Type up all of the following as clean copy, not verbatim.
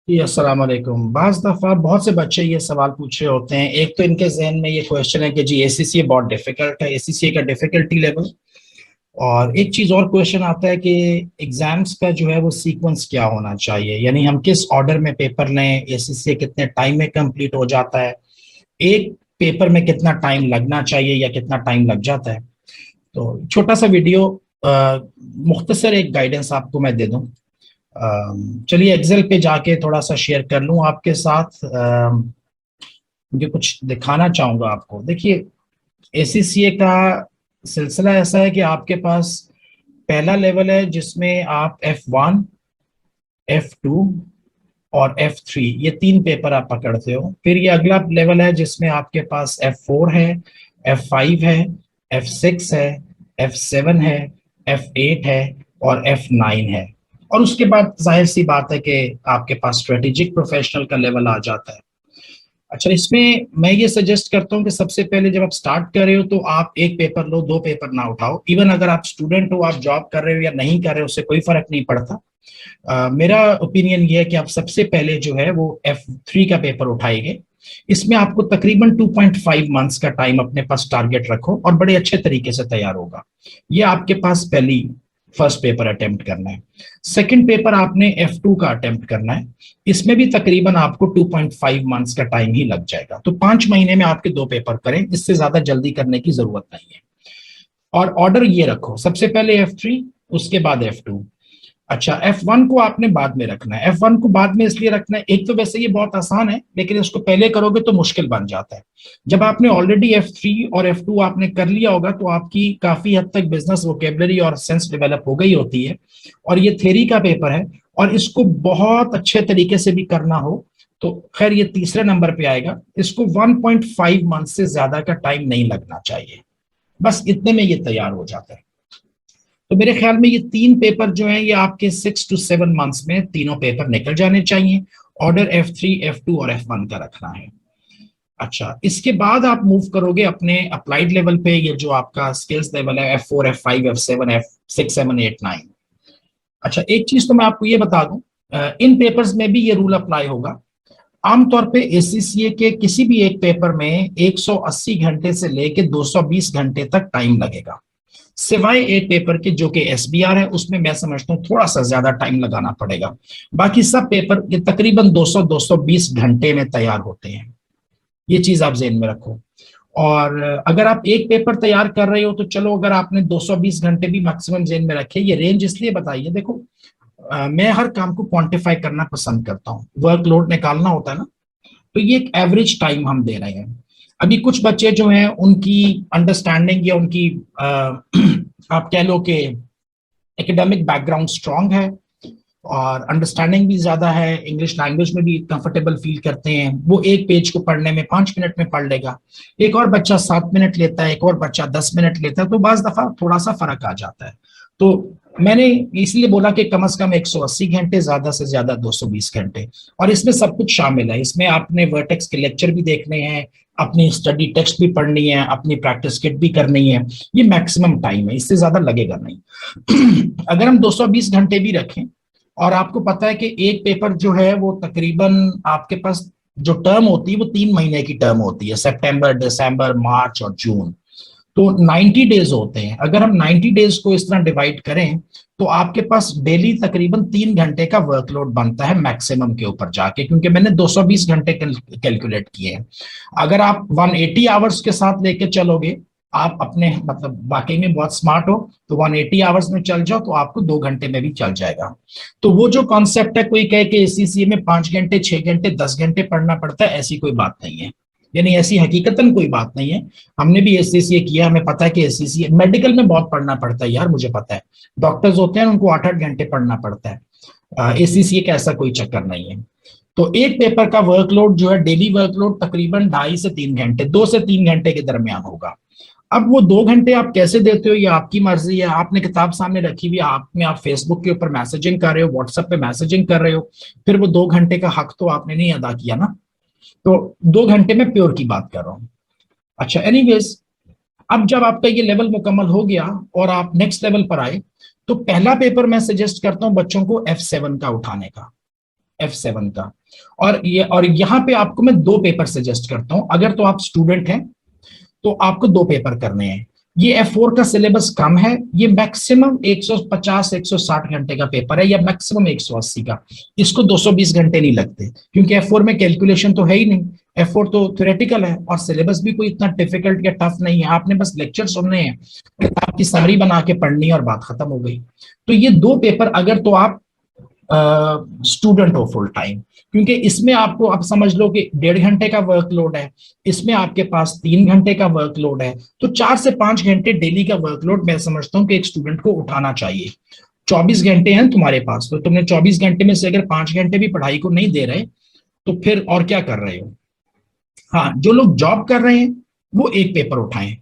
जी अस्सलाम वालेकुम। बाज दफा बहुत से बच्चे ये सवाल पूछे होते हैं। एक तो इनके जहन में ये क्वेश्चन है कि जी एसीसीए बहुत डिफिकल्ट है, एसीसीए का डिफिकल्टी लेवल। और एक चीज और क्वेश्चन आता है कि एग्जाम्स का जो है वो सीक्वेंस क्या होना चाहिए, यानी हम किस ऑर्डर में पेपर लें, एसीसीए कितने टाइम में कंप्लीट हो जाता है, एक पेपर में कितना टाइम लगना चाहिए या कितना टाइम लग जाता है। तो छोटा सा वीडियो, मुख्तसर एक गाइडेंस आपको मैं दे दूं। चलिए एक्सेल पे जाके थोड़ा सा शेयर कर लूं आपके साथ। मुझे कुछ दिखाना चाहूंगा आपको। देखिए, एसीसीए का सिलसिला ऐसा है कि आपके पास पहला लेवल है जिसमें आप F1, F2 और F3 ये तीन पेपर आप पकड़ते हो। फिर ये अगला लेवल है जिसमें आपके पास F4 है, F5 है, F6 है, F7 है, F8 है और F9 है। और उसके बाद जाहिर सी बात है कि आपके पास स्ट्रेटेजिक प्रोफेशनल का लेवल आ जाता है। अच्छा, इसमें मैं ये सजेस्ट करता हूँ कि सबसे पहले जब आप स्टार्ट कर रहे हो तो आप एक पेपर लो, दो पेपर ना उठाओ। इवन अगर आप स्टूडेंट हो, आप जॉब कर रहे हो या नहीं कर रहे हो, उससे कोई फर्क नहीं पड़ता। मेरा ओपिनियन ये है कि आप सबसे पहले जो है वो F3 का पेपर उठाएंगे। इसमें आपको तकरीबन 2.5 मंथ्स का टाइम अपने पास टारगेट रखो और बड़े अच्छे तरीके से तैयार होगा। ये आपके पास पहली फर्स्ट पेपर अटेम्प्ट करना है। सेकंड पेपर आपने F2 का अटेम्प्ट करना है। इसमें भी तकरीबन आपको 2.5 मंथ्स का टाइम ही लग जाएगा। तो 5 महीने में आपके दो पेपर करें, इससे ज्यादा जल्दी करने की जरूरत नहीं है। और ऑर्डर ये रखो, सबसे पहले F3, उसके बाद F2। अच्छा, F1 को आपने बाद में रखना है। F1 को बाद में इसलिए रखना है, एक तो वैसे ये बहुत आसान है, लेकिन इसको पहले करोगे तो मुश्किल बन जाता है। जब आपने ऑलरेडी F3 और F2 आपने कर लिया होगा तो आपकी काफी हद तक बिजनेस वोकेबलरी और सेंस डेवलप हो गई होती है। और ये थ्योरी का पेपर है, और इसको बहुत अच्छे तरीके से भी करना हो तो खैर ये तीसरे नंबर पे आएगा। इसको 1.5 मंथ से ज्यादा का टाइम नहीं लगना चाहिए, बस इतने में ये तैयार हो जाता है। तो मेरे ख्याल में ये तीन पेपर जो हैं ये आपके 6 to 7 मंथ्स में तीनों पेपर निकल जाने चाहिए। ऑर्डर F3, F2 और F1 का रखना है। अच्छा, इसके बाद आप मूव करोगे अपने अप्लाइड लेवल पे। ये जो आपका स्किल्स लेवल है F4, F5, F7, F6, 7, 8, 9। अच्छा, एक चीज तो मैं आपको ये बता दूं, इन पेपर्स में भी ये रूल अप्लाई होगा। आमतौर पे एसीसीए के किसी भी एक पेपर में 180 घंटे से लेके 220 घंटे तक टाइम लगेगा, सिवाय एक पेपर के जो कि एसबीआर है, उसमें मैं समझता हूँ थोड़ा सा ज्यादा टाइम लगाना पड़ेगा। बाकी सब पेपर ये तकरीबन 200-220 घंटे में तैयार होते हैं। ये चीज आप जेहन में रखो। और अगर आप एक पेपर तैयार कर रहे हो तो चलो, अगर आपने 220 घंटे भी मैक्सिमम जेहन में रखे। ये रेंज इसलिए बताइए, देखो, मैं हर काम को क्वांटिफाई करना पसंद करता हूँ। वर्कलोड निकालना होता है ना, तो ये एक एवरेज टाइम हम दे रहे हैं। अभी कुछ बच्चे जो हैं उनकी अंडरस्टैंडिंग या उनकी आप कह लो कि एकेडमिक बैकग्राउंड स्ट्रांग है और अंडरस्टैंडिंग भी ज्यादा है, इंग्लिश लैंग्वेज में भी कंफर्टेबल फील करते हैं, वो एक पेज को पढ़ने में 5 मिनट में पढ़ लेगा। एक और बच्चा 7 मिनट लेता है, एक और बच्चा 10 मिनट लेता है, तो बाज दफा थोड़ा सा फर्क आ जाता है। तो मैंने इसलिए बोला कि कम से कम 180 घंटे, ज्यादा से ज्यादा 220 घंटे। और इसमें सब कुछ शामिल है। इसमें आपने वर्टेक्स के लेक्चर भी देखने हैं, अपनी स्टडी टेक्स्ट भी पढ़नी है, अपनी प्रैक्टिस किट भी करनी है। ये मैक्सिमम टाइम है, इससे ज्यादा लगेगा नहीं। अगर हम 220 घंटे भी रखें, और आपको पता है कि एक पेपर जो है वो तकरीबन आपके पास जो टर्म होती है वो 3 महीने की टर्म होती है, सितंबर, दिसंबर, मार्च और जून। तो 90 डेज होते हैं। अगर हम 90 डेज को इस तरह डिवाइड करें तो आपके पास डेली तकरीबन 3 घंटे का वर्कलोड बनता है मैक्सिमम के ऊपर जाके, क्योंकि मैंने 220 घंटे कैलकुलेट किए हैं। अगर आप 180 आवर्स के साथ लेके चलोगे, आप अपने मतलब वाकई में बहुत स्मार्ट हो, तो 180 आवर्स में चल जाओ तो आपको 2 घंटे में भी चल जाएगा। तो वो जो कॉन्सेप्ट है, कोई कहे कि एसीसीए में 5 घंटे, 6 घंटे, 10 घंटे पढ़ना पड़ता है, ऐसी कोई बात नहीं है। यानी ऐसी हकीकतन कोई बात नहीं है। हमने भी एससीसीए किया, हमें पता है कि एससीसीए मेडिकल में बहुत पढ़ना पड़ता है यार, मुझे पता है। डॉक्टर्स होते हैं उनको 8-8 घंटे पढ़ना पड़ता है। एससीसीए का ऐसा कोई चक्कर नहीं है। तो एक पेपर का वर्कलोड जो है, डेली वर्कलोड तकरीबन 2.5 से 3 घंटे, 2 से 3 घंटे के दरमियान होगा। अब वो 2 घंटे आप कैसे देते हो ये आपकी मर्जी है। आपने किताब सामने रखी हुई है, आप फेसबुक के ऊपर मैसेजिंग कर रहे हो, व्हाट्सएप पे मैसेजिंग कर रहे हो, फिर वो 2 घंटे का हक तो आपने नहीं अदा किया ना। तो 2 घंटे में प्योर की बात कर रहा हूँ। अच्छा, एनीवेज, अब जब आपका ये लेवल मुकम्मल हो गया और आप नेक्स्ट लेवल पर आए, तो पहला पेपर मैं सजेस्ट करता हूं बच्चों को F7 का उठाने का। F7 का। और यहाँ पे आपको मैं दो पेपर सजेस्ट करता हूं। अगर तो आप स्टूडेंट हैं तो आपको दो पेपर करने हैं। ये F4 का सिलेबस कम है, ये मैक्सिमम 150-160 घंटे का पेपर है, या मैक्सिमम 180 का। इसको 220 घंटे नहीं लगते, क्योंकि F4 में कैलकुलेशन तो है ही नहीं। F4 तो थ्योरेटिकल है, और सिलेबस भी कोई इतना डिफिकल्ट या टफ नहीं है। आपने बस लेक्चर सुनने हैं, आपकी समरी बना के पढ़नी है और बात खत्म हो गई। तो ये दो पेपर अगर तो आप स्टूडेंट हो फुल टाइम, क्योंकि इसमें आपको आप समझ लो कि 1.5 घंटे का वर्कलोड है, इसमें आपके पास 3 घंटे का वर्कलोड है, तो 4 से 5 घंटे डेली का वर्कलोड मैं समझता हूँ कि एक स्टूडेंट को उठाना चाहिए। 24 घंटे हैं तुम्हारे पास, तो तुमने 24 घंटे में से अगर 5 घंटे भी पढ़ाई को नहीं दे रहे तो फिर और क्या कर रहे हो। हाँ, जो लोग जॉब कर रहे हैं वो एक पेपर उठाएं,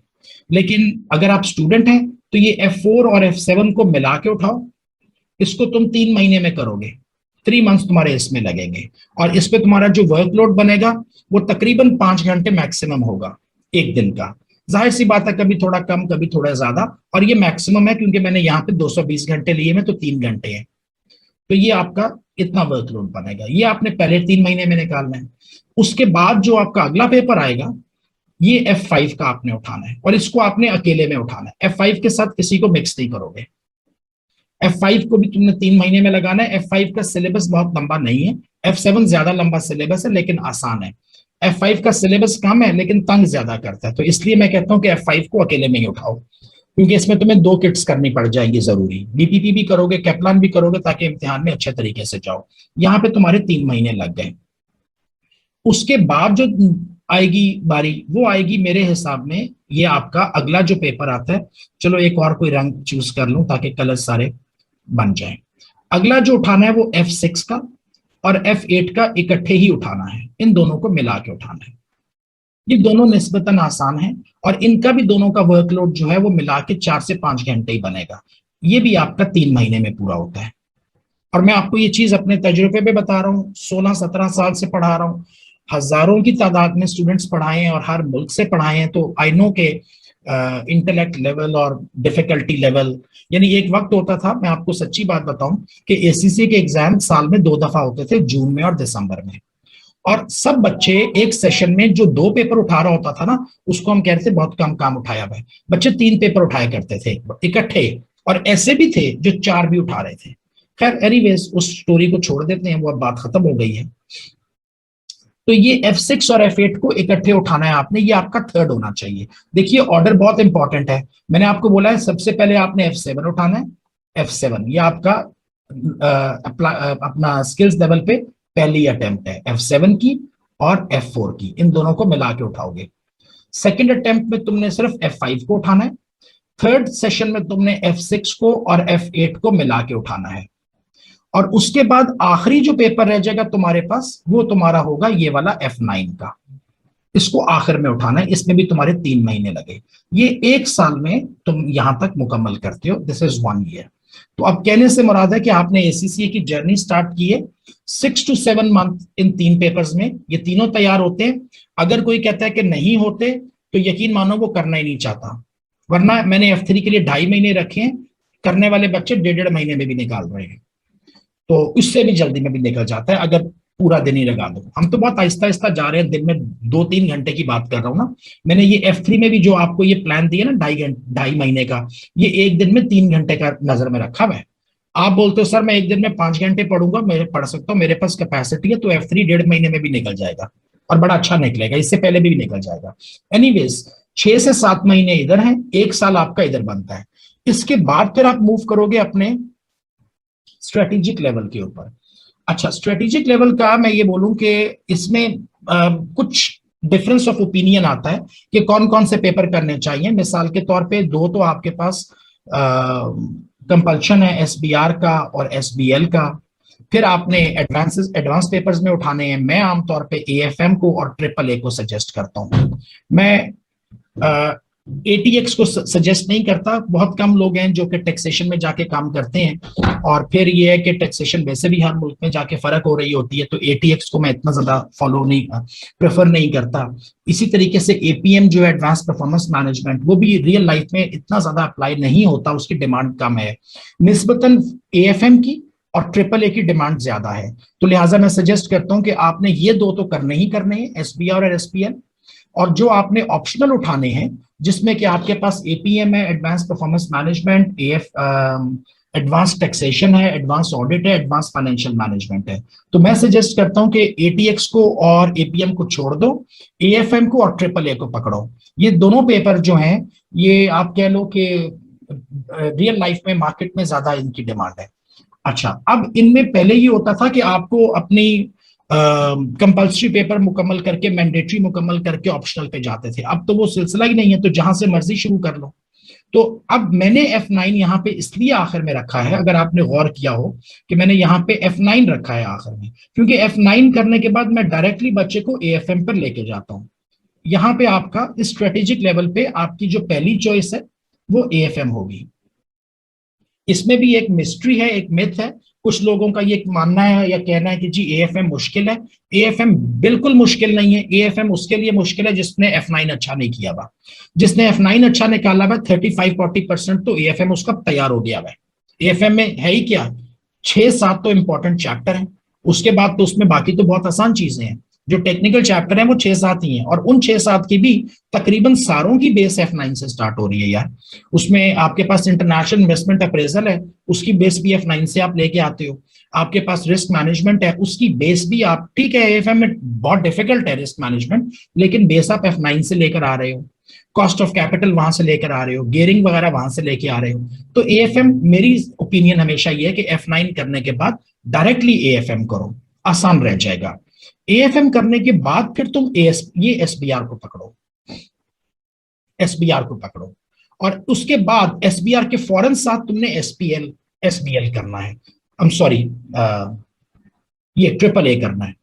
लेकिन अगर आप स्टूडेंट हैं तो ये F4 और F7 को मिला के उठाओ। इसको तुम 3 महीने में करोगे, 3 मंथ्स तुम्हारे इसमें लगेंगे, और इस पे तुम्हारा जो वर्कलोड बनेगा वो तकरीबन 5 घंटे मैक्सिमम होगा एक दिन का। जाहिर सी बात है, कभी थोड़ा कम कभी थोड़ा ज्यादा, और ये मैक्सिमम है क्योंकि मैंने यहाँ पे 220 घंटे लिए में, तो 3 घंटे हैं। तो ये आपका इतना वर्कलोड बनेगा, ये आपने पहले 3 महीने में निकालना है। उसके बाद जो आपका अगला पेपर आएगा, ये F5 का आपने उठाना है, और इसको आपने अकेले में उठाना है। F5 के साथ किसी को मिक्स नहीं करोगे। F5 को भी तुमने 3 महीने में लगाना है। F5 का सिलेबस बहुत लंबा नहीं है, F7 ज्यादा लंबा सिलेबस है लेकिन आसान है। F5 का सिलेबस कम है लेकिन तंग ज्यादा करता है, तो इसलिए मैं कहता हूं कि F5 को अकेले में ही उठाओ, क्योंकि इसमें तुम्हें 2 किट्स करनी पड़ जाएंगी जरूरी। बीपीपी भी करोगे, कैप्लान भी करोगे, ताकि इम्तिहान में अच्छे तरीके से जाओ। यहाँ पे तुम्हारे 3 महीने लग गए। उसके बाद जो आएगी बारी, वो आएगी मेरे हिसाब में, ये आपका अगला जो पेपर आता है। चलो एक और कोई रंग चूज कर लूं ताकि कलर सारे बन जाए। अगला जो उठाना है वो F6 का और F8 का इकट्ठे ही उठाना है, इन दोनों को मिला के उठाना है। ये दोनों निस्बतन आसान है, और इनका भी दोनों का वर्कलोड जो है वो मिला के 4 से 5 घंटे ही बनेगा। ये भी आपका 3 महीने में पूरा होता है। और मैं आपको ये चीज अपने तजुर्बे पे बता रहा हूँ, 16-17 साल से पढ़ा रहा हूँ, हजारों की तादाद में स्टूडेंट्स पढ़ाए हैं और हर मुल्क से पढ़ाए हैं, तो आई नो के इंटेलेक्ट लेवल और डिफिकल्टी लेवल, यानी एक वक्त होता था, मैं आपको सच्ची बात बताऊं, कि एसीसी के एग्जाम साल में 2 दफा होते थे, जून में और दिसंबर में। और सब बच्चे एक सेशन में जो 2 पेपर उठा रहा होता था ना, उसको हम कहते थे बहुत कम काम उठाया भाई। बच्चे 3 पेपर उठाया करते थे इकट्ठे, और ऐसे भी थे जो 4 भी उठा रहे थे। खैर एनीवेज, उस स्टोरी को छोड़ देते हैं, वो अब बात खत्म हो गई है। तो ये F6 और F8 को इकट्ठे उठाना है आपने, ये आपका थर्ड होना चाहिए। देखिए ऑर्डर बहुत इंपॉर्टेंट है। मैंने आपको बोला है सबसे पहले आपने F7 उठाना है। F7 ये आपका अपना स्किल्स लेवल पे पहली अटेम्प्ट है, F7 की और F4 की, इन दोनों को मिला के उठाओगे। सेकेंड अटेम्प्ट में तुमने सिर्फ F5 को उठाना है। थर्ड सेशन में तुमने F6 को और F8 को मिला के उठाना है। और उसके बाद आखिरी जो पेपर रह जाएगा तुम्हारे पास, वो तुम्हारा होगा ये वाला F9 का। इसको आखिर में उठाना है, इसमें भी तुम्हारे 3 महीने लगे। ये 1 साल में तुम यहां तक मुकम्मल करते हो, दिस इज 1 ईयर। तो अब कहने से मुराद है कि आपने एसीसीए की जर्नी स्टार्ट की है 6 to 7 मंथ इन 3 पेपर्स में, ये तीनों तैयार होते हैं। अगर कोई कहता है कि नहीं होते, तो यकीन मानो वो करना ही नहीं चाहता, वरना मैंने F3 के लिए 2.5 महीने रखे हैं, करने वाले बच्चे 1.5 महीने में भी निकाल रहे हैं, तो इससे भी जल्दी में भी निकल जाता है अगर पूरा दिन ही लगा दो। हम तो बहुत आहिस्ता आहिस्ता जा रहे हैं, दिन में 2-3 घंटे की बात कर रहा हूँ ना। मैंने ये F3 में भी जो आपको ये प्लान दिया ना 2.5 महीने का, ये एक दिन में 3 घंटे का नजर में रखा हुआ है। आप बोलते हो सर मैं एक दिन में 5 घंटे पढ़ूंगा, मैं पढ़ सकता हूँ, मेरे पास कैपेसिटी है, तो F3 1.5 महीने में भी निकल जाएगा और बड़ा अच्छा निकलेगा, इससे पहले भी निकल जाएगा। एनीवेज 6 से 7 महीने इधर है, 1 साल आपका इधर बनता है। इसके बाद फिर आप मूव करोगे अपने स्ट्रेटेजिक लेवल के ऊपर। अच्छा, स्ट्रेटेजिक लेवल का मैं ये बोलूं कि इसमें कुछ डिफरेंस ऑफ ओपिनियन आता है कि कौन कौन से पेपर करने चाहिए। मिसाल के तौर पे 2 तो आपके पास कंपल्शन है, SBR का और SBL का। फिर आपने एडवांस पेपर्स में उठाने हैं। मैं आमतौर पे AFM को और AAA को सजेस्ट करता हूँ। मैं ATX को सजेस्ट नहीं करता, बहुत कम लोग हैं जो कि टैक्सेशन में जाके काम करते हैं, और फिर ये है कि टैक्सेशन वैसे भी हर मुल्क में जाके फर्क हो रही होती है, तो ATX को मैं इतना ज्यादा प्रेफर नहीं करता। इसी तरीके से APM जो है एडवांस परफॉर्मेंस मैनेजमेंट, वो भी रियल लाइफ में इतना ज्यादा अप्लाई नहीं होता, उसकी डिमांड कम है निस्बतन AFM की और ट्रिपल ए की डिमांड ज्यादा है। तो लिहाजा मैं सजेस्ट करता हूं कि आपने ये दो तो करने ही करने हैं, एसबीआर और एसपीएल। और जो आपने ऑप्शनल उठाने हैं, जिसमें कि आपके पास एपीएम है, advance performance management, AF advance taxation है, एडवांस ऑडिट है, एडवांस फाइनेंशियल मैनेजमेंट है, तो मैं सजेस्ट करता हूं कि एटीएक्स को और एपीएम को छोड़ दो, एएफएम को और ट्रिपल ए को पकड़ो। ये दोनों पेपर जो हैं, ये आप कह लो कि रियल लाइफ में मार्केट में ज्यादा इनकी डिमांड है। अच्छा, अब इनमें पहले ये होता था कि आपको अपनी कंपल्सरी पेपर मुकम्मल करके, मैंडेटरी मुकम्मल करके ऑप्शनल पे जाते थे। अब तो वो सिलसिला ही नहीं है, तो जहां से मर्जी शुरू कर लो। तो अब मैंने F9 यहाँ पे इसलिए आखिर में रखा है, अगर आपने गौर किया हो कि मैंने यहाँ पे F9 रखा है आखिर में, क्योंकि F9 करने के बाद मैं डायरेक्टली बच्चे को AFM पर लेके जाता हूँ। यहाँ पे आपका स्ट्रेटेजिक लेवल पे आपकी जो पहली चॉइस है वो AFM होगी। इसमें भी एक मिस्ट्री है, एक मिथ है। कुछ लोगों का ये मानना है या कहना है कि जी एएफएम मुश्किल है। एएफएम बिल्कुल मुश्किल नहीं है। एएफएम उसके लिए मुश्किल है जिसने F9 अच्छा नहीं किया हुआ। जिसने F9 अच्छा निकाला हुआ 35-40% तो एएफएम उसका तैयार हो गया हुआ। एएफएम में है ही क्या, 6-7 तो इंपॉर्टेंट चैप्टर है, उसके बाद तो उसमें बाकी तो बहुत आसान चीजें हैं। जो टेक्निकल चैप्टर है वो 6-7 ही हैं, और उन 6-7 की भी तकरीबन सारों की बेस F9 से स्टार्ट हो रही है यार। उसमें आपके पास इंटरनेशनल इन्वेस्टमेंट अप्रेजल है, उसकी बेस भी F9 से आप लेके आते हो। आपके पास रिस्क मैनेजमेंट है, उसकी बेस भी आप, ठीक है एएफएम में बहुत डिफिकल्ट है रिस्क मैनेजमेंट, लेकिन बेस आप F9 से लेकर आ रहे हो। कॉस्ट ऑफ कैपिटल वहां से लेकर आ रहे हो, गियरिंग वगैरह वहां से लेके आ रहे हो। तो एएफएम, मेरी ओपिनियन हमेशा ये है कि F9 करने के बाद डायरेक्टली एएफएम करो, आसान रह जाएगा। एएफएम करने के बाद फिर तुम ये एसबीआर को पकड़ो, एसबीआर को पकड़ो, और उसके बाद एसबीआर के फौरन साथ तुमने एसपीएल एसबीएल करना है। आई एम सॉरी, ये ट्रिपल ए करना है।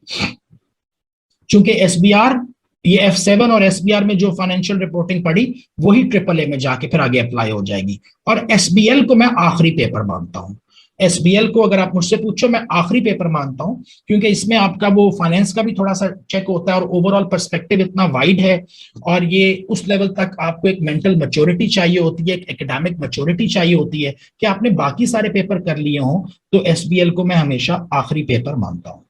चूंकि एसबीआर, ये F7 और एसबीआर में जो फाइनेंशियल रिपोर्टिंग पड़ी वही ट्रिपल ए में जाके फिर आगे अप्लाई हो जाएगी। और एसबीएल को मैं आखिरी पेपर मानता हूं। एसबीएल को अगर आप मुझसे पूछो, मैं आखिरी पेपर मानता हूं, क्योंकि इसमें आपका वो फाइनेंस का भी थोड़ा सा चेक होता है और ओवरऑल पर्सपेक्टिव इतना वाइड है। और ये उस लेवल तक आपको एक मेंटल मैच्योरिटी चाहिए होती है, एक एकेडमिक मैच्योरिटी चाहिए होती है कि आपने बाकी सारे पेपर कर लिए हों। तो एसबीएल को मैं हमेशा आखिरी पेपर मानता हूं।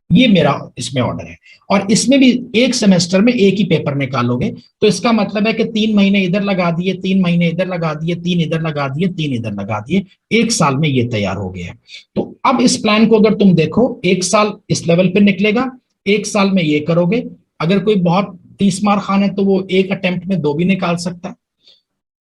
ये मेरा इसमें ऑर्डर है। और इसमें भी एक सेमेस्टर में एक ही पेपर निकालोगे, तो इसका मतलब है कि 3 महीने इधर लगा दिए, 3 महीने इधर लगा दिए, 3 इधर लगा दिए, 3 इधर लगा दिए, 1 साल में ये तैयार हो गया है। तो अब इस प्लान को अगर तुम देखो, 1 साल इस लेवल पे निकलेगा, 1 साल में ये करोगे। अगर कोई बहुत 30 मार खान है तो वो एक अटेम्प्ट में 2 भी निकाल सकता है,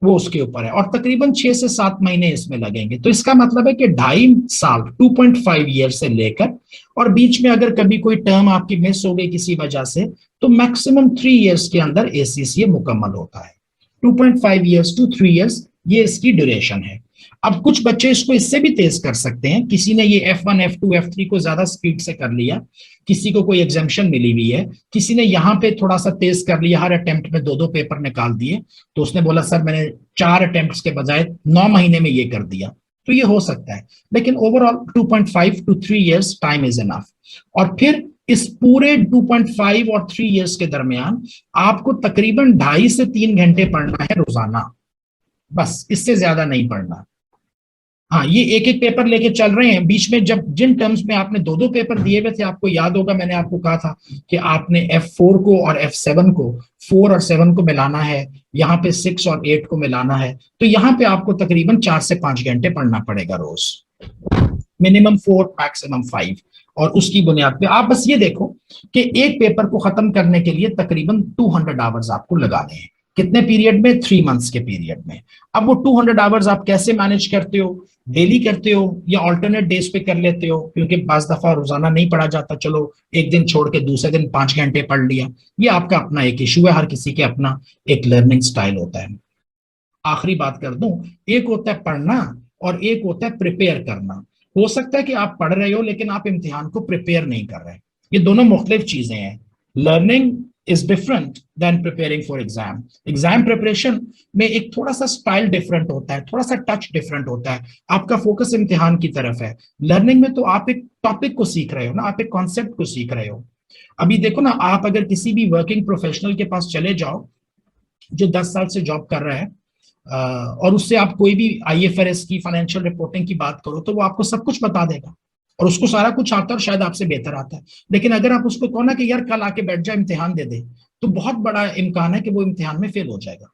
वो उसके ऊपर है। और तकरीबन 6 से 7 महीने इसमें लगेंगे। तो इसका मतलब है कि 2.5 साल, 2.5 ईयर से लेकर, और बीच में अगर कभी कोई टर्म आपकी मिस हो गई किसी वजह से, तो मैक्सिमम 3 ईयर्स के अंदर एसीसीए मुकम्मल होता है। 2.5 ईयर्स टू 3 ईयर्स ये इसकी ड्यूरेशन है। अब कुछ बच्चे इसको इससे भी तेज कर सकते हैं। किसी ने ये F1, F2, F3 को ज्यादा स्पीड से कर लिया, किसी को कोई एग्जाम्शन मिली हुई है, किसी ने यहाँ पे थोड़ा सा तेज कर लिया, हर अटेम्प्ट में 2-2 पेपर निकाल दिए, तो उसने बोला सर मैंने 4 अटेम्प्ट्स के बजाय 9 महीने में ये कर दिया, तो ये हो सकता है। लेकिन overall 2.5 to 3 years time is enough. और फिर इस पूरे 2.5 और 3 ईयर्स के दरमियान आपको तकरीबन 2.5 से 3 घंटे पढ़ना है रोजाना, बस इससे ज्यादा नहीं पढ़ना। हाँ, ये एक एक पेपर लेके चल रहे हैं। बीच में जब जिन टर्म्स में आपने 2-2 पेपर दिए हुए थे, आपको याद होगा मैंने आपको कहा था कि आपने F4 को और F7 को, 4 और 7 को मिलाना है, यहाँ पे 6 और 8 को मिलाना है। तो यहाँ पे आपको तकरीबन 4 से 5 घंटे पढ़ना पड़ेगा रोज, मिनिमम 4 मैक्सिमम 5। और उसकी बुनियाद पे आप बस ये देखो कि एक पेपर को खत्म करने के लिए तकरीबन 200 आवर्स आपको लगाने हैं। कितने पीरियड में? 3 मंथ्स के पीरियड में। अब वो 200 आवर्स आप कैसे मैनेज करते हो? डेली करते हो या ऑल्टरनेट डेज पे कर लेते हो? क्योंकि बाज दफा रोजाना नहीं पढ़ा जाता, चलो एक दिन छोड़ के दूसरे दिन 5 घंटे पढ़ लिया। ये आपका अपना एक इशू है, हर किसी के अपना एक लर्निंग स्टाइल होता है। आखिरी बात कर दूं, एक होता है पढ़ना और एक होता है प्रिपेयर करना। हो सकता है कि आप पढ़ रहे हो लेकिन आप इम्तिहान को प्रिपेयर नहीं कर रहे। ये दोनों मुख्तलिफ चीजें हैं। Learning is different than preparing for exam. Exam preparation में एक थोड़ा सा स्टाइल डिफरेंट होता है, थोड़ा सा टच डिफरेंट होता है, आपका फोकस इम्तिहान की तरफ है। लर्निंग में तो आप एक टॉपिक को सीख रहे हो ना, आप एक कॉन्सेप्ट को सीख रहे हो। अभी देखो ना, आप अगर किसी भी वर्किंग प्रोफेशनल के पास चले जाओ जो 10 साल से जॉब कर रहा है, और उससे आप कोई भी IFRS की फाइनेंशियल रिपोर्टिंग की बात करो तो वो आपको सब कुछ बता देगा, और उसको सारा कुछ आता है और शायद आपसे बेहतर आता है। लेकिन अगर आप उसको कहो ना कि यार कल आके बैठ जा इम्तिहान दे दे, तो बहुत बड़ा इम्कान है कि वो इम्तिहान में फेल हो जाएगा।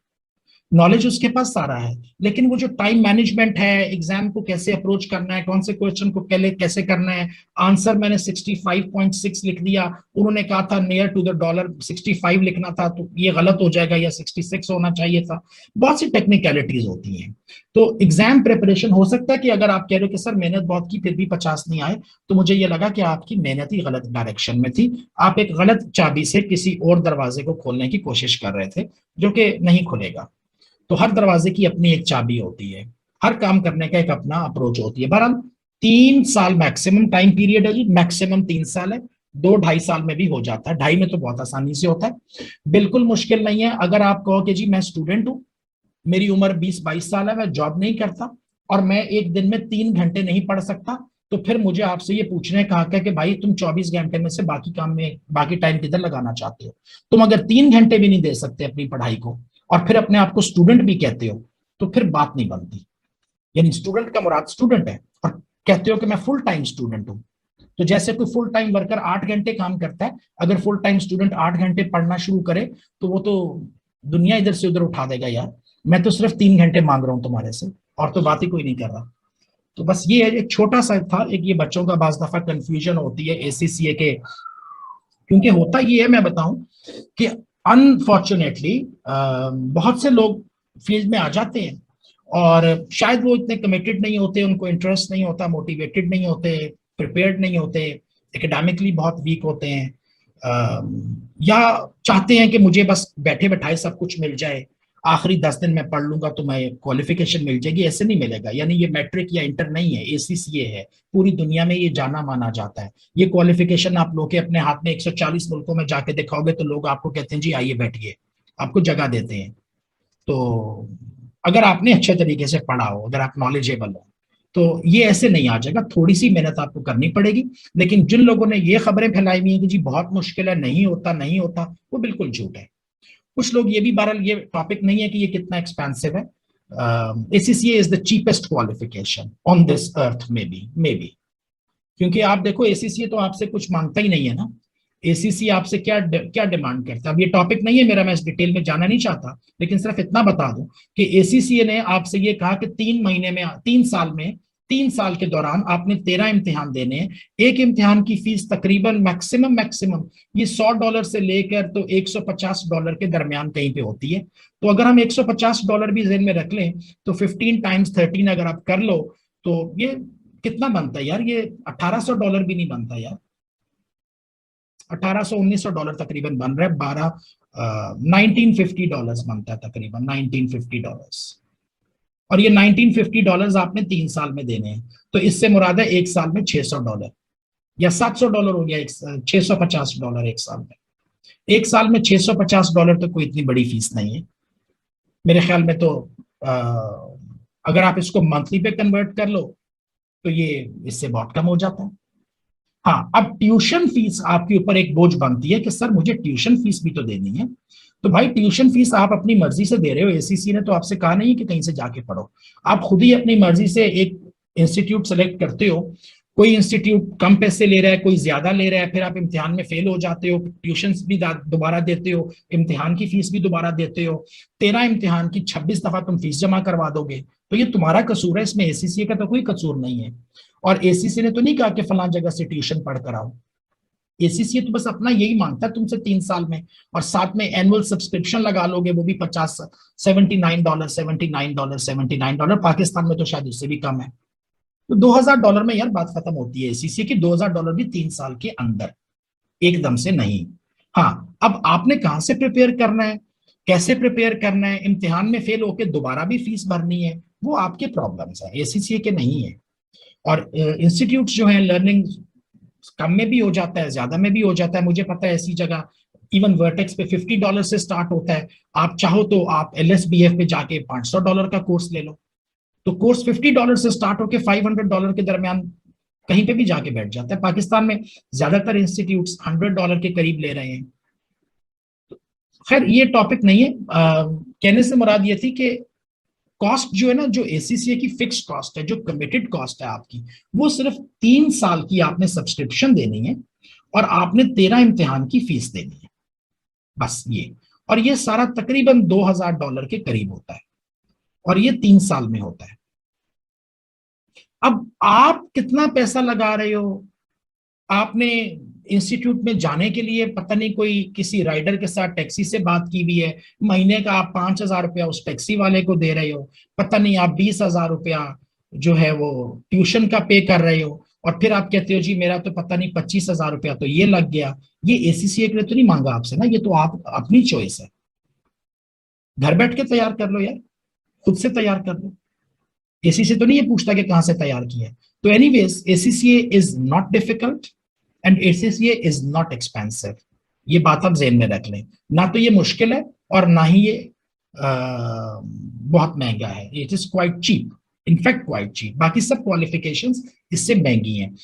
नॉलेज उसके पास सारा है, लेकिन वो जो टाइम मैनेजमेंट है, एग्जाम को कैसे अप्रोच करना है, कौन से क्वेश्चन को पहले कैसे करना है, आंसर मैंने 65.6 लिख दिया, उन्होंने कहा था नियर टू द डॉलर 65 लिखना था, तो ये गलत हो जाएगा या 66 होना चाहिए था। बहुत सी टेक्निकलिटीज होती हैं। तो एग्जाम प्रिपरेशन हो सकता है कि अगर आप कह रहे हो कि सर मेहनत बहुत की फिर भी 50 नहीं आए, तो मुझे ये लगा कि आपकी मेहनत ही गलत डायरेक्शन में थी, आप एक गलत चाबी से किसी और दरवाजे को खोलने की कोशिश कर रहे थे, जो कि नहीं खुलेगा। तो हर दरवाजे की अपनी एक चाबी होती है, हर काम करने का एक अपना अप्रोच होती है। बहरहाल 3 साल मैक्सिमम टाइम पीरियड है जी, मैक्सिमम 3 साल है। 2 ढाई साल में भी हो जाता है, ढाई में तो बहुत आसानी से होता है, बिल्कुल मुश्किल नहीं है। अगर आप कहो कि जी मैं स्टूडेंट हूं, मेरी उम्र 20-22 साल है, मैं जॉब नहीं करता और मैं एक दिन में 3 घंटे नहीं पढ़ सकता, तो फिर मुझे आपसे ये पूछने का हक है कि भाई तुम 24 घंटे में से बाकी काम में बाकी टाइम किधर लगाना चाहते हो। तुम अगर 3 घंटे भी नहीं दे सकते अपनी पढ़ाई को और फिर अपने आप को स्टूडेंट भी कहते हो, तो फिर बात नहीं बनती। यानी स्टूडेंट का मुराद स्टूडेंट है और कहते हो कि मैं फुल टाइम स्टूडेंट हूं। तो जैसे कोई फुल टाइम वर्कर 8 घंटे काम करता है, अगर फुल टाइम स्टूडेंट 8 घंटे पढ़ना शुरू करे, तो वो तो दुनिया इधर से उधर उठा देगा यार। मैं तो सिर्फ 3 घंटे मांग रहा हूं तुम्हारे से, और तो बात ही कोई नहीं कर रहा। तो बस ये है, एक छोटा सा था, एक ये बच्चों का बाज दफा कंफ्यूजन होती है ACCA के, क्योंकि होता ये है, मैं बताऊं कि अनफॉर्चुनेटली बहुत से लोग फील्ड में आ जाते हैं और शायद वो इतने कमिटेड नहीं होते, उनको इंटरेस्ट नहीं होता, मोटिवेटेड नहीं होते, प्रिपेयर्ड नहीं होते, एकेडमिकली बहुत वीक होते हैं, या चाहते हैं कि मुझे बस बैठे बैठाए सब कुछ मिल जाए, आखिरी 10 दिन में पढ़ लूंगा तो मैं क्वालिफिकेशन मिल जाएगी। ऐसे नहीं मिलेगा, यानी ये मैट्रिक या इंटर नहीं है, ACCA है। पूरी दुनिया में ये जाना माना जाता है। ये क्वालिफिकेशन आप लोग के अपने हाथ में 140 मुल्कों में जाके दिखाओगे तो लोग आपको कहते हैं जी आइए बैठिए, आपको जगह देते हैं। तो अगर आपने अच्छे तरीके से पढ़ा हो, अगर आप नॉलेजेबल हो, तो ये ऐसे नहीं आ जाएगा, थोड़ी सी मेहनत आपको करनी पड़ेगी। लेकिन जिन लोगों ने ये खबरें फैलाई हुई है कि जी बहुत मुश्किल है, नहीं होता नहीं होता, वो बिल्कुल झूठ है। कुछ लोग ये भी, बहरहाल ये टॉपिक नहीं है कि ये कितना एक्सपेंसिव है। ACCA is the cheapest qualification on this earth, may be, क्योंकि आप देखो ACCA तो आपसे कुछ मांगता ही नहीं है ना। ACCA आपसे क्या क्या डिमांड करता है, अब ये टॉपिक नहीं है मेरा, मैं इस डिटेल में जाना नहीं चाहता, लेकिन सिर्फ इतना बता दूं कि ACCA ने आपसे ये कहा कि 3 महीने में, 3 साल में, 3 साल के दौरान आपने 13 इम्तिहान देने हैं। एक इम्तिहान की फीस तकरीबन मैक्सिमम मैक्सिमम ये $100 से लेकर तो $150 के दरमियान कहीं पे होती है। तो अगर हम $150 भी जेन में रख लें, तो 15 टाइम्स 13 अगर आप कर लो, तो ये कितना बनता है यार, ये $1800 भी नहीं बनता यार। 1800-1900 तकरीबन बन रहा है। 1950 बनता है तकरीबन, $1950। और ये $1950 आपने 3 साल में देने हैं, तो इससे मुराद है एक साल में $600 या $700 हो गया, $650 एक साल में। एक साल में $650 तो कोई इतनी बड़ी फीस नहीं है मेरे ख्याल में। तो आ, अगर आप इसको मंथली पे कन्वर्ट कर लो तो ये इससे बहुत कम हो जाता है। हाँ, अब ट्यूशन फीस आपके ऊपर एक बोझ बनती है कि सर मुझे ट्यूशन फीस भी तो देनी है। तो भाई ट्यूशन फीस आप अपनी मर्जी से दे रहे हो, ACCA ने तो आपसे कहा नहीं कि कहीं से जाके पढ़ो। आप खुद ही अपनी मर्जी से एक इंस्टीट्यूट सेलेक्ट करते हो। कोई इंस्टीट्यूट कम पैसे ले रहा है, कोई ज्यादा ले रहा है, फिर आप इम्तिहान में फेल हो जाते हो, ट्यूशन भी दोबारा देते हो, इम्तिहान की फीस भी दोबारा देते हो। 13 इम्तिहान की 26 दफा तुम फीस जमा करवा दोगे, तो ये तुम्हारा कसूर है, इसमें ACCA का तो कोई कसूर नहीं है। और ACCA ने तो नहीं कहा कि फलां जगह से ट्यूशन पढ़ कर आओ। ACCA तो बस अपना यही मांगता है तुमसे 3 साल में, और साथ में एनुअल सब्सक्रिप्शन लगा लोगे, वो भी 50, $79 पाकिस्तान में तो शायद उससे भी कम है। तो $2000 में यार बात खत्म होती है ACCA की। $2000 भी 3 साल के अंदर, एकदम से नहीं। हाँ, अब आपने कहां से प्रिपेयर करना है, कैसे प्रिपेयर करना है, इम्तिहान में फेल होकर दोबारा भी फीस भरनी है, वो आपके प्रॉब्लम्स है, ACCA के नहीं है। और इंस्टीट्यूट जो है, लर्निंग कम में भी हो जाता है, ज्यादा में भी हो जाता है। मुझे पता है ऐसी जगह इवन वर्टेक्स पे $50 से स्टार्ट होता है। आप चाहो तो आप LSBF पे जाके $500 का कोर्स ले लो, तो कोर्स $50 से स्टार्ट होकर $500 के दरमियान कहीं पे भी जाके बैठ जाता है। पाकिस्तान में ज्यादातर इंस्टीट्यूट्स $100 के करीब ले रहे हैं। खैर ये टॉपिक नहीं है। कहने से मुराद ये थी कि कॉस्ट जो है ना, जो एसीसीए की फिक्स कॉस्ट है, जो कमिटेड कॉस्ट है आपकी, वो सिर्फ 3 साल की आपने सब्सक्रिप्शन देनी है और आपने 13 इम्तिहान की फीस देनी है, बस ये। और ये सारा तकरीबन $2000 के करीब होता है और ये 3 साल में होता है। अब आप कितना पैसा लगा रहे हो? आपने इंस्टीट्यूट में जाने के लिए पता नहीं कोई किसी राइडर के साथ टैक्सी से बात की हुई है, महीने का आप 5000 रुपया उस टैक्सी वाले को दे रहे हो, पता नहीं आप 20,000 रुपया जो है वो ट्यूशन का पे कर रहे हो, और फिर आप कहते हो जी मेरा तो पता नहीं 25,000 रुपया तो ये लग गया। ये एसीसीए के लिए तो नहीं मांगा आपसे ना, ये तो आप अपनी चॉइस है। घर बैठ के तैयार कर लो यार, खुद से तैयार कर लो। एसीसीए तो नहीं ये पूछता कि कहां से तैयार किया है। तो anyways, ACCA is not difficult and ACCA is not expensive. ये बात आप जेहन में रख लें, ना तो ये मुश्किल है और ना ही ये बहुत महंगा है। It is quite cheap, in fact quite cheap. बाकी सब क्वालिफिकेशंस इससे महंगी हैं।